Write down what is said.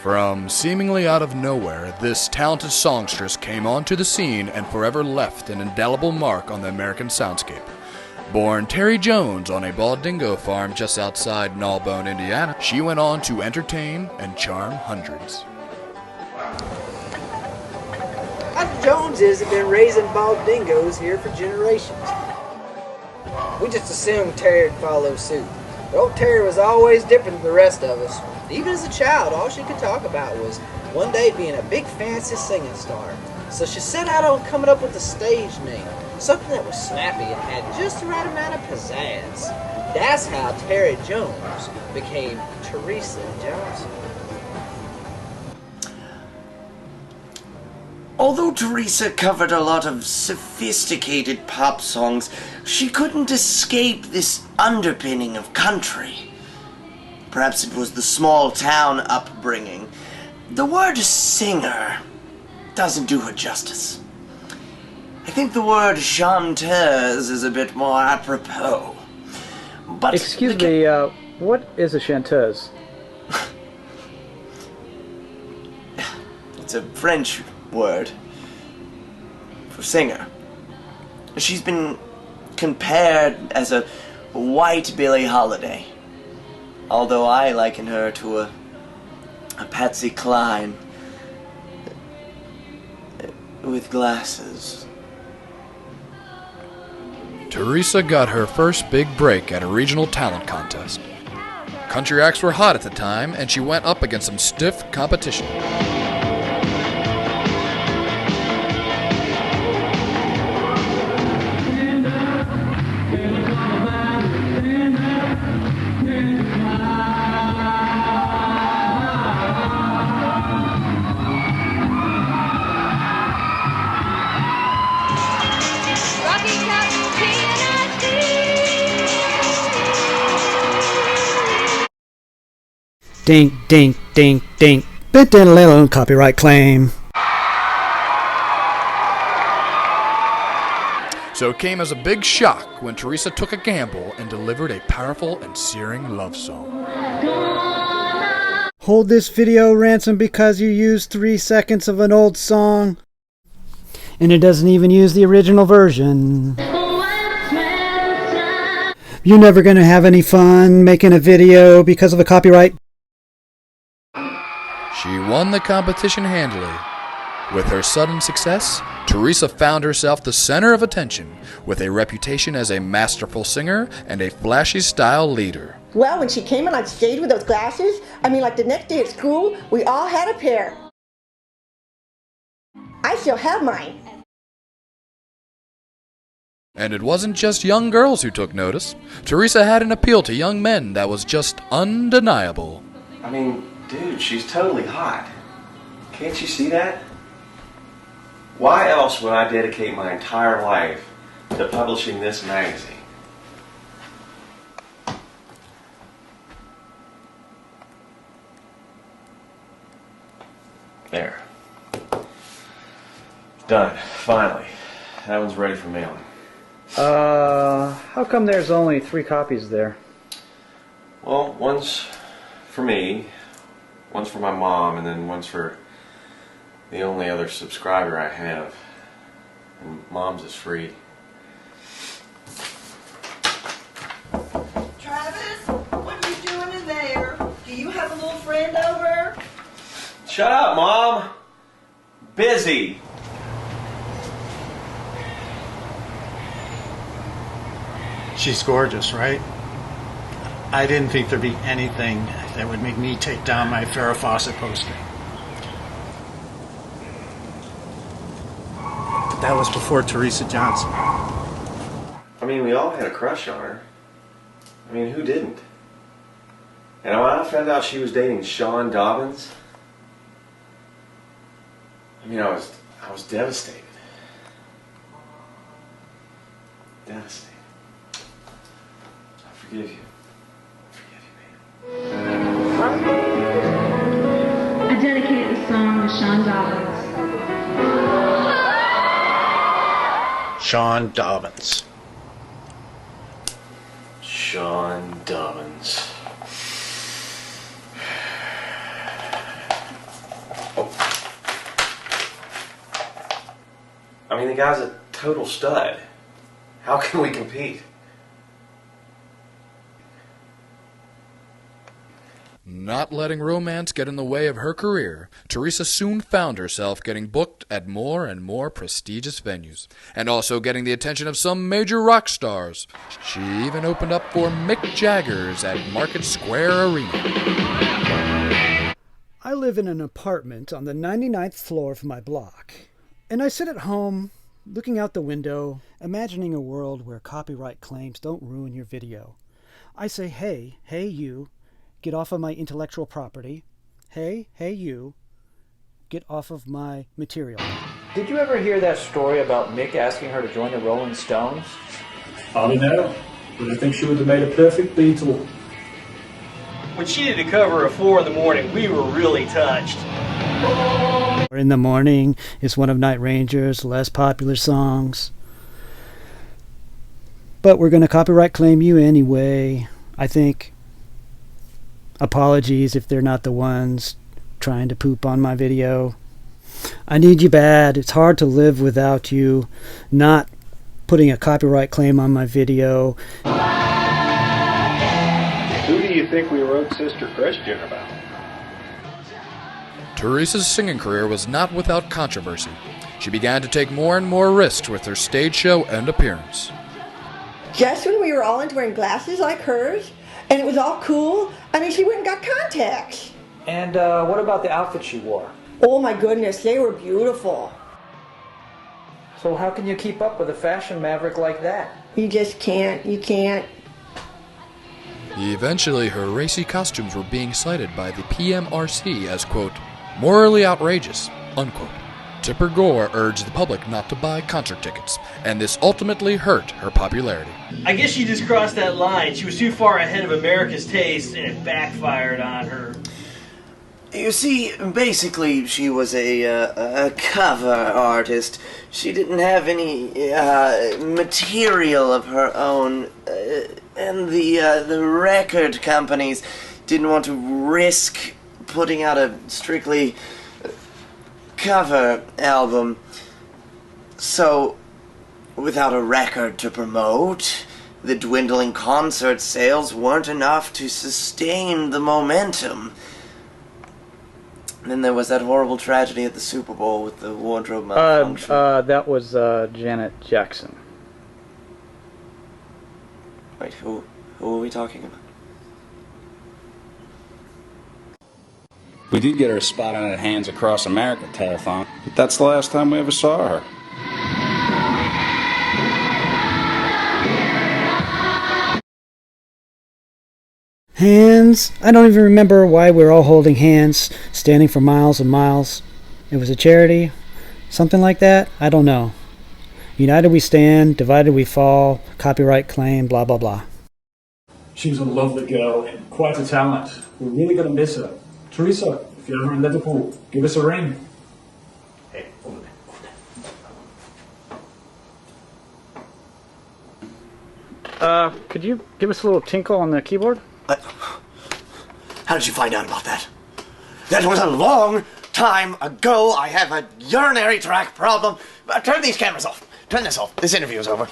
From seemingly out of nowhere, this talented songstress came onto the scene and forever left an indelible mark on the American soundscape. Born Terry Jones on a bald dingo farm just outside Gnawbone, Indiana, she went on to entertain and charm hundreds. Us Joneses have been raising bald dingoes here for generations. We just assumed Terry would follow suit. But old Terry was always different than the rest of us. Even as a child, all she could talk about was one day being a big fancy singing star. So she set out on coming up with a stage name, something that was snappy and had just the right amount of pizzazz. That's how Terry Jones became Teresa Johnson. Although Teresa covered a lot of sophisticated pop songs, she couldn't escape this underpinning of country. Perhaps it was the small town upbringing. The word singer doesn't do her justice. I think the word chanteuse is a bit more apropos. But excuse me, what is a chanteuse? It's a French word for singer. She's been compared as a white Billie Holiday, although I liken her to a Patsy Cline with glasses. Teresa got her first big break at a regional talent contest. Country acts were hot at the time, and she went up against some stiff competition. Dink, dink, dink, dink. Bit in a little copyright claim. So it came as a big shock when Teresa took a gamble and delivered a powerful and searing love song. Hold this video ransom because you used 3 seconds of an old song. And it doesn't even use the original version. You're never gonna have any fun making a video because of a copyright. She won the competition handily. With her sudden success, Teresa found herself the center of attention, with a reputation as a masterful singer and a flashy style leader. Well, when she came on stage with those glasses, like the next day at school, we all had a pair. I still have mine. And it wasn't just young girls who took notice. Teresa had an appeal to young men that was just undeniable. I mean, dude, she's totally hot. Can't you see that? Why else would I dedicate my entire life to publishing this magazine? There. Done. Finally. That one's ready for mailing. How come there's only 3 copies there? Well, one's for me, one's for my mom, and then one's for the only other subscriber I have. And Mom's is free. Travis, what are you doing in there? Do you have a little friend over? Shut up, Mom! Busy! She's gorgeous, right? I didn't think there'd be anything that would make me take down my Farrah Fawcett poster. But that was before Teresa Johnson. I mean, we all had a crush on her. I mean, who didn't? And when I found out she was dating Sean Dobbins, I mean, I was devastated. Devastated. I forgive you. I dedicate the song to Sean Dobbins. Sean Dobbins. Sean Dobbins. I mean, the guy's a total stud. How can we compete? Not letting romance get in the way of her career, Teresa soon found herself getting booked at more and more prestigious venues, and also getting the attention of some major rock stars. She even opened up for Mick Jagger's at Market Square Arena. I live in an apartment on the 99th floor of my block, and I sit at home, looking out the window, imagining a world where copyright claims don't ruin your video. I say, hey you, get off of my intellectual property. Hey you, get off of my material. Did you ever hear that story about Mick asking her to join the Rolling Stones? Hardly know, but I think she would have made a perfect Beatle. When she did a cover of 4 in the Morning, we were really touched. In the Morning is one of Night Ranger's less popular songs. But we're going to copyright claim you anyway, I think. Apologies if they're not the ones trying to poop on my video. I need you bad. It's hard to live without you not putting a copyright claim on my video. Who do you think we wrote Sister Christian about? Teresa's singing career was not without controversy. She began to take more and more risks with her stage show and appearance. Just when we were all into wearing glasses like hers, and it was all cool, I mean, she went and got contacts. And what about the outfit she wore? Oh my goodness, they were beautiful. So how can you keep up with a fashion maverick like that? You just can't, you can't. Eventually, her racy costumes were being cited by the PMRC as, quote, morally outrageous, unquote. Tipper Gore urged the public not to buy concert tickets, and this ultimately hurt her popularity. I guess she just crossed that line. She was too far ahead of America's taste, and it backfired on her. You see, basically, she was a cover artist. She didn't have any material of her own, and the record companies didn't want to risk putting out a strictly cover album. So, without a record to promote, the dwindling concert sales weren't enough to sustain the momentum. And then there was that horrible tragedy at the Super Bowl with the wardrobe malfunction. That was Janet Jackson. Wait, who are we talking about? We did get her a spot on a Hands Across America telethon, but that's the last time we ever saw her. Hands? I don't even remember why we were all holding hands, standing for miles and miles. It was a charity? Something like that? I don't know. United we stand, divided we fall, copyright claim, blah blah blah. She was a lovely girl and quite a talent. We're really going to miss her. Teresa, if you're ever in Liverpool, give us a ring. Hey, over there. Could you give us a little tinkle on the keyboard? How did you find out about that? That was a long time ago. I have a urinary tract problem. Turn these cameras off. Turn this off. This interview is over.